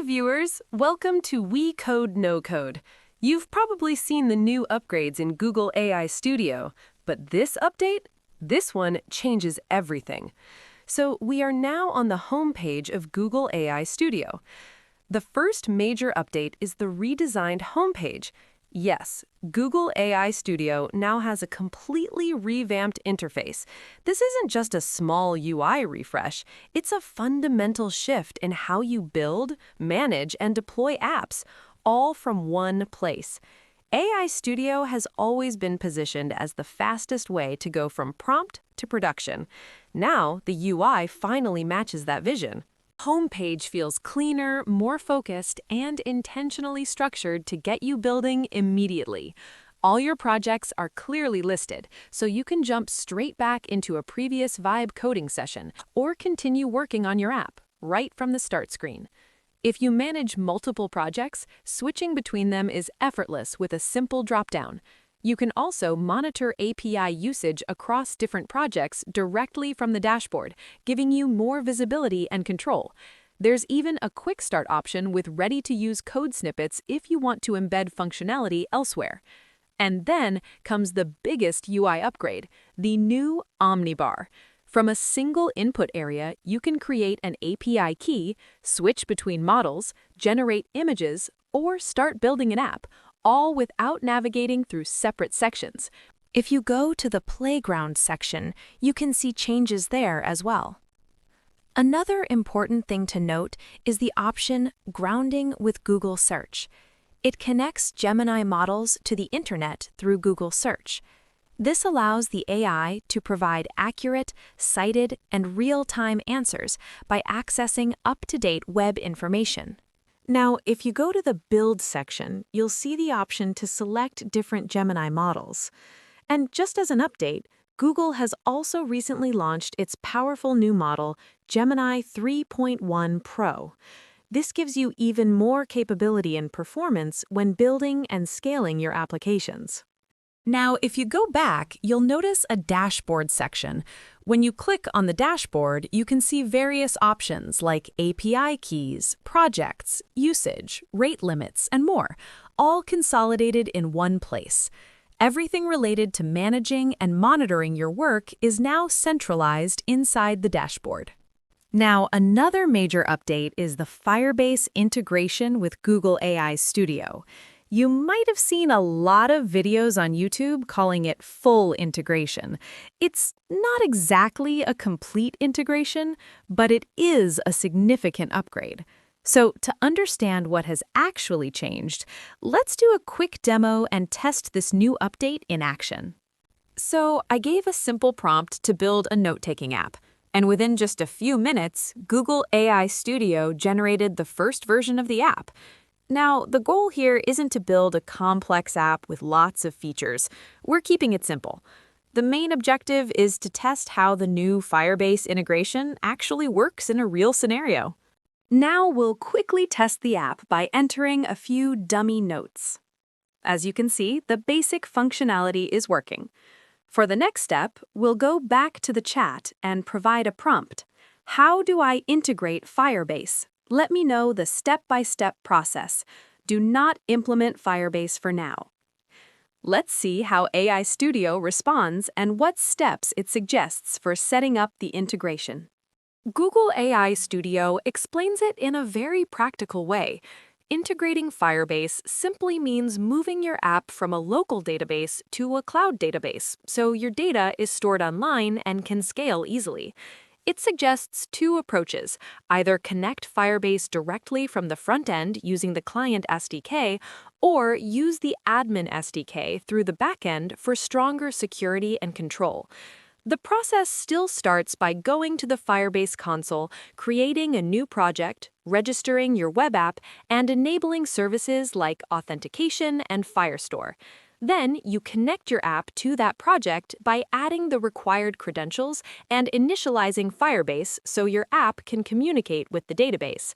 viewers, welcome to WeCodeNoCode. You've probably seen the new upgrades in Google AI Studio, but this update, this one changes everything. So we are now on the home page of Google AI Studio. The first major update is the redesigned homepage. Yes, Google AI Studio now has a completely revamped interface. This isn't just a small UI refresh, it's a fundamental shift in how you build, manage, and deploy apps, all from one place. AI Studio has always been positioned as the fastest way to go from prompt to production. Now, the UI finally matches that vision. Homepage feels cleaner, more focused, and intentionally structured to get you building immediately. All your projects are clearly listed, so you can jump straight back into a previous Vibe coding session or continue working on your app right from the start screen. If you manage multiple projects, switching between them is effortless with a simple dropdown. You can also monitor API usage across different projects directly from the dashboard, giving you more visibility and control. There's even a quick start option with ready-to-use code snippets if you want to embed functionality elsewhere. And then comes the biggest UI upgrade, the new omnibar. From a single input area, you can create an API key, switch between models, generate images, or start building an app, all without navigating through separate sections. If you go to the Playground section, you can see changes there as well. Another important thing to note is the option Grounding with Google Search. It connects Gemini models to the internet through Google Search. This allows the AI to provide accurate, cited, and real-time answers by accessing up-to-date web information. Now, if you go to the Build section, you'll see the option to select different Gemini models. And just as an update, Google has also recently launched its powerful new model, Gemini 3.1 Pro. This gives you even more capability and performance when building and scaling your applications. Now, if you go back, you'll notice a dashboard section. When you click on the dashboard, you can see various options like API keys, projects, usage, rate limits, and more, all consolidated in one place. Everything related to managing and monitoring your work is now centralized inside the dashboard. Now, another major update is the Firebase integration with Google AI Studio. You might have seen a lot of videos on YouTube calling it full integration. It's not exactly a complete integration, but it is a significant upgrade. So to understand what has actually changed, let's do a quick demo and test this new update in action. So I gave a simple prompt to build a note-taking app, and within just a few minutes, Google AI Studio generated the first version of the app. Now, the goal here isn't to build a complex app with lots of features. We're keeping it simple. The main objective is to test how the new Firebase integration actually works in a real scenario. Now we'll quickly test the app by entering a few dummy notes. As you can see, the basic functionality is working. For the next step, we'll go back to the chat and provide a prompt. How do I integrate Firebase? Let me know the step-by-step process. Do not implement Firebase for now. Let's see how AI Studio responds and what steps it suggests for setting up the integration. Google AI Studio explains it in a very practical way. Integrating Firebase simply means moving your app from a local database to a cloud database, so your data is stored online and can scale easily. It suggests two approaches: either connect Firebase directly from the front end using the client SDK, or use the admin SDK through the backend for stronger security and control. The process still starts by going to the Firebase console, creating a new project, registering your web app, and enabling services like Authentication and Firestore. Then you connect your app to that project by adding the required credentials and initializing Firebase so your app can communicate with the database.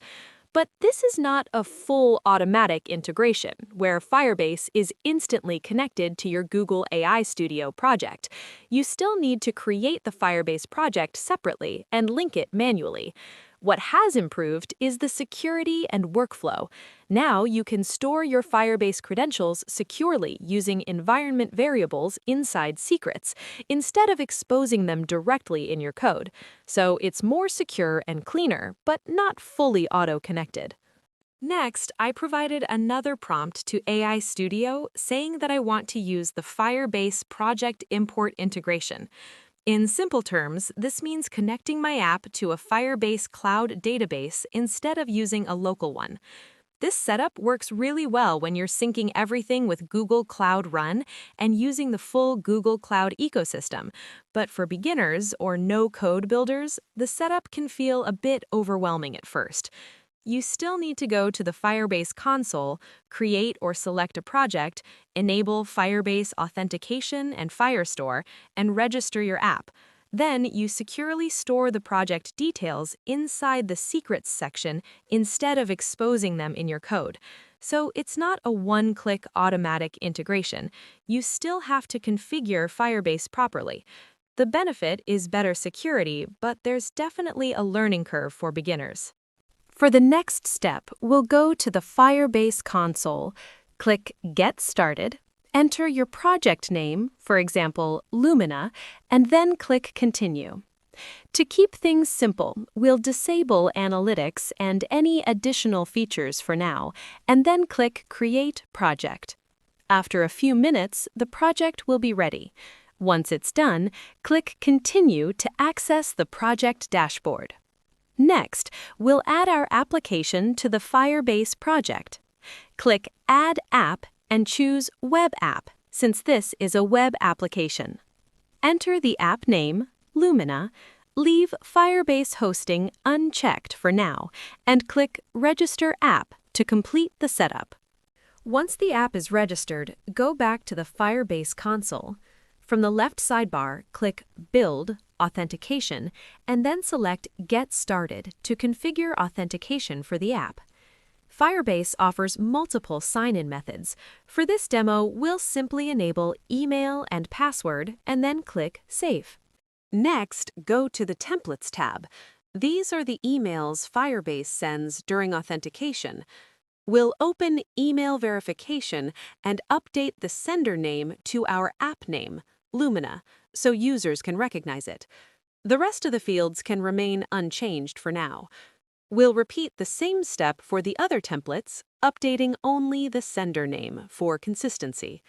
But this is not a full automatic integration, where Firebase is instantly connected to your Google AI Studio project. You still need to create the Firebase project separately and link it manually. What has improved is the security and workflow. Now you can store your Firebase credentials securely using environment variables inside secrets, instead of exposing them directly in your code. So it's more secure and cleaner, but not fully auto-connected. Next, I provided another prompt to AI Studio saying that I want to use the Firebase project import integration. In simple terms, this means connecting my app to a Firebase cloud database instead of using a local one. This setup works really well when you're syncing everything with Google Cloud Run and using the full Google Cloud ecosystem. But for beginners or no-code builders, the setup can feel a bit overwhelming at first. You still need to go to the Firebase console, create or select a project, enable Firebase Authentication and Firestore, and register your app. Then you securely store the project details inside the Secrets section instead of exposing them in your code. So it's not a one-click automatic integration. You still have to configure Firebase properly. The benefit is better security, but there's definitely a learning curve for beginners. For the next step, we'll go to the Firebase console, click Get Started, enter your project name, for example, Lumina, and then click Continue. To keep things simple, we'll disable analytics and any additional features for now, and then click Create Project. After a few minutes, the project will be ready. Once it's done, click Continue to access the project dashboard. Next, we'll add our application to the Firebase project. Click Add App and choose Web App, since this is a web application. Enter the app name, Lumina, leave Firebase hosting unchecked for now, and click Register App to complete the setup. Once the app is registered, go back to the Firebase console. From the left sidebar, click Build, Authentication, and then select Get Started to configure authentication for the app. Firebase offers multiple sign-in methods. For this demo, we'll simply enable email and password and then click Save. Next, go to the Templates tab. These are the emails Firebase sends during authentication. We'll open email verification and update the sender name to our app name, Lumina, so users can recognize it. The rest of the fields can remain unchanged for now. We'll repeat the same step for the other templates, updating only the sender name for consistency.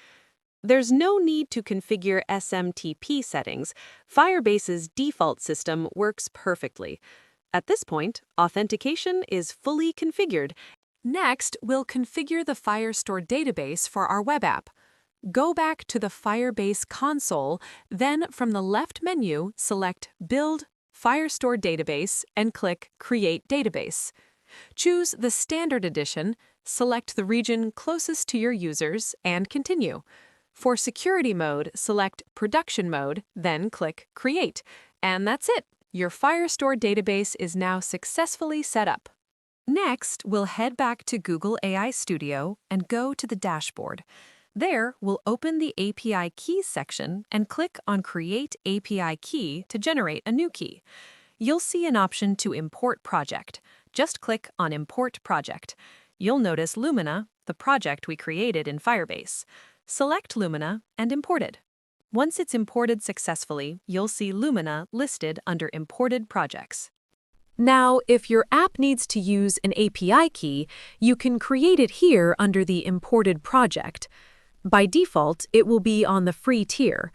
There's no need to configure SMTP settings. Firebase's default system works perfectly. At this point, authentication is fully configured. Next, we'll configure the Firestore database for our web app. Go back to the Firebase console, then from the left menu, select Build Firestore Database and click Create Database. Choose the Standard Edition, select the region closest to your users, and continue. For security mode, select Production Mode, then click Create. And that's it! Your Firestore database is now successfully set up. Next, we'll head back to Google AI Studio and go to the dashboard. There, we'll open the API Keys section and click on Create API Key to generate a new key. You'll see an option to import project. Just click on Import Project. You'll notice Lumina, the project we created in Firebase. Select Lumina and import it. Once it's imported successfully, you'll see Lumina listed under Imported Projects. Now, if your app needs to use an API key, you can create it here under the Imported Project. By default, it will be on the free tier.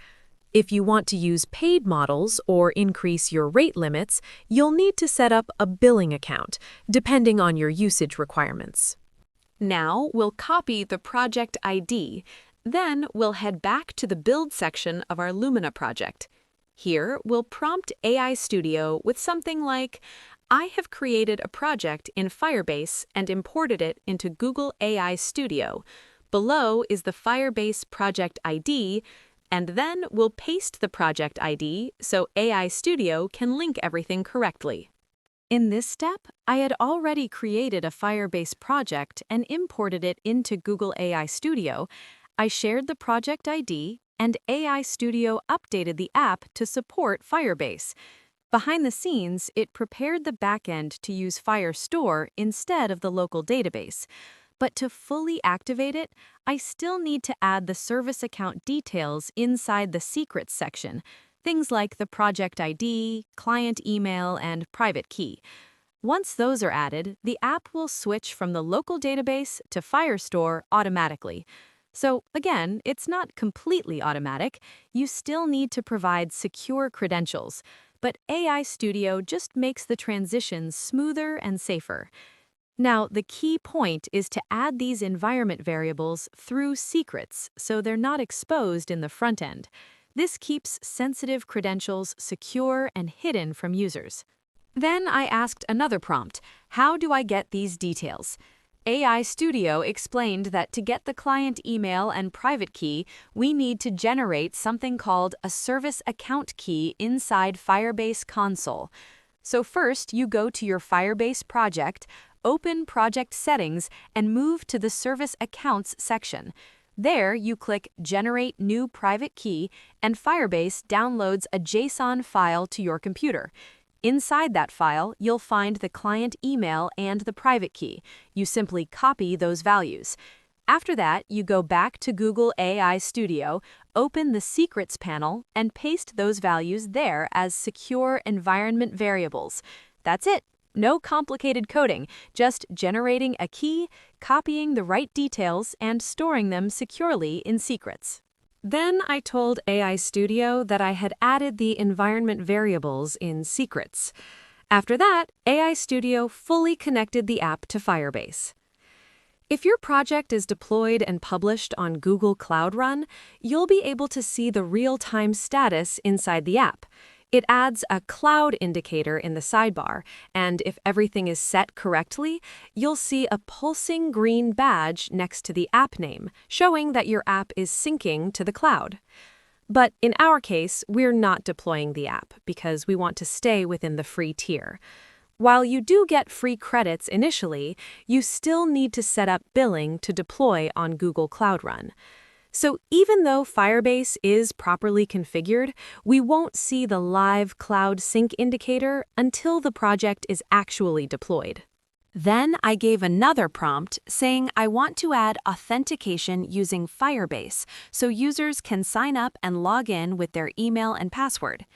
If you want to use paid models or increase your rate limits, you'll need to set up a billing account, depending on your usage requirements. Now, we'll copy the project ID. Then, we'll head back to the Build section of our Lumina project. Here, we'll prompt AI Studio with something like, I have created a project in Firebase and imported it into Google AI Studio. Below is the Firebase project ID, and then we'll paste the project ID so AI Studio can link everything correctly. In this step, I had already created a Firebase project and imported it into Google AI Studio. I shared the project ID, and AI Studio updated the app to support Firebase. Behind the scenes, it prepared the backend to use Firestore instead of the local database. But to fully activate it, I still need to add the service account details inside the secrets section, things like the project ID, client email, and private key. Once those are added, the app will switch from the local database to Firestore automatically. So again, it's not completely automatic. You still need to provide secure credentials, but AI Studio just makes the transition smoother and safer. Now, the key point is to add these environment variables through secrets so they're not exposed in the front end. This keeps sensitive credentials secure and hidden from users. Then I asked another prompt, how do I get these details? AI Studio explained that to get the client email and private key, we need to generate something called a service account key inside Firebase console. So first, you go to your Firebase project, open Project Settings, and move to the Service Accounts section. There, you click Generate New Private Key, and Firebase downloads a JSON file to your computer. Inside that file, you'll find the client email and the private key. You simply copy those values. After that, you go back to Google AI Studio, open the Secrets panel, and paste those values there as secure environment variables. That's it. No complicated coding, just generating a key, copying the right details, and storing them securely in secrets. Then I told AI Studio that I had added the environment variables in secrets. After that, AI Studio fully connected the app to Firebase. If your project is deployed and published on Google Cloud Run, you'll be able to see the real-time status inside the app. It adds a cloud indicator in the sidebar, and if everything is set correctly, you'll see a pulsing green badge next to the app name, showing that your app is syncing to the cloud. But in our case, we're not deploying the app because we want to stay within the free tier. While you do get free credits initially, you still need to set up billing to deploy on Google Cloud Run. So even though Firebase is properly configured, we won't see the live cloud sync indicator until the project is actually deployed. Then I gave another prompt saying I want to add authentication using Firebase so users can sign up and log in with their email and password.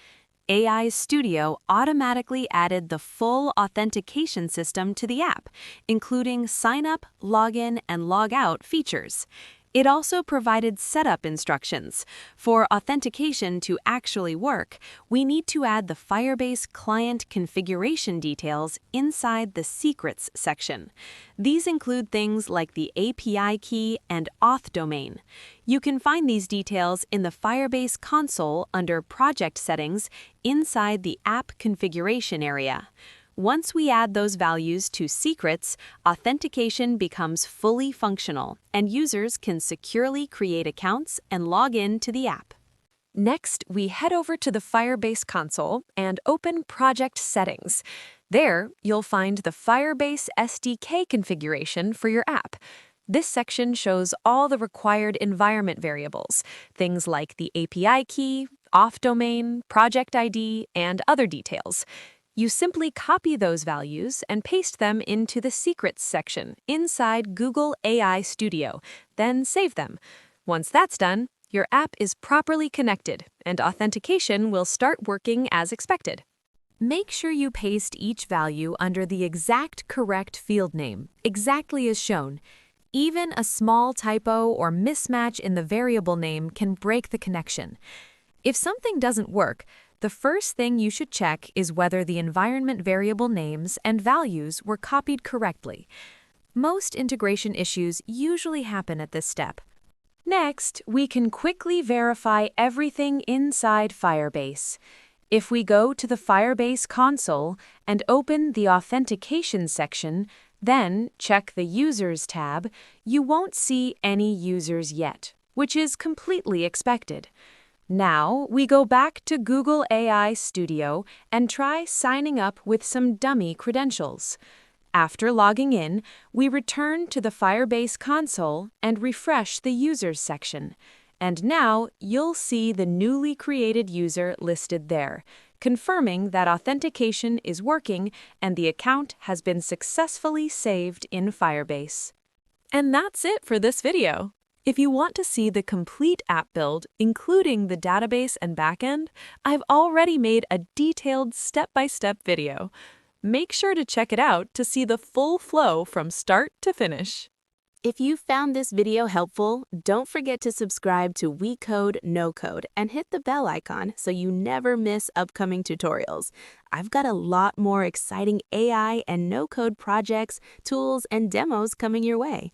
AI Studio automatically added the full authentication system to the app, including sign up, login, and log out features. It also provided setup instructions. For authentication to actually work, we need to add the Firebase client configuration details inside the Secrets section. These include things like the API key and Auth domain. You can find these details in the Firebase console under Project Settings inside the App Configuration area. Once we add those values to secrets, authentication becomes fully functional, and users can securely create accounts and log in to the app. Next, we head over to the Firebase console and open Project Settings. There, you'll find the Firebase SDK configuration for your app. This section shows all the required environment variables, things like the API key, Auth domain, project ID, and other details. You simply copy those values and paste them into the Secrets section inside Google AI Studio, then save them. Once that's done, your app is properly connected, and authentication will start working as expected. Make sure you paste each value under the exact correct field name, exactly as shown. Even a small typo or mismatch in the variable name can break the connection. If something doesn't work, the first thing you should check is whether the environment variable names and values were copied correctly. Most integration issues usually happen at this step. Next, we can quickly verify everything inside Firebase. If we go to the Firebase console and open the Authentication section, then check the Users tab, you won't see any users yet, which is completely expected. Now, we go back to Google AI Studio and try signing up with some dummy credentials. After logging in, we return to the Firebase console and refresh the Users section. And now, you'll see the newly created user listed there. confirming that authentication is working and the account has been successfully saved in Firebase. And that's it for this video. If you want to see the complete app build, including the database and backend, I've already made a detailed step-by-step video. Make sure to check it out to see the full flow from start to finish. If you found this video helpful, don't forget to subscribe to WeCodeNoCode and hit the bell icon so you never miss upcoming tutorials. I've got a lot more exciting AI and no-code projects, tools, and demos coming your way.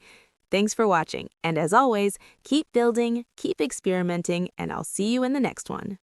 Thanks for watching, and as always, keep building, keep experimenting, and I'll see you in the next one.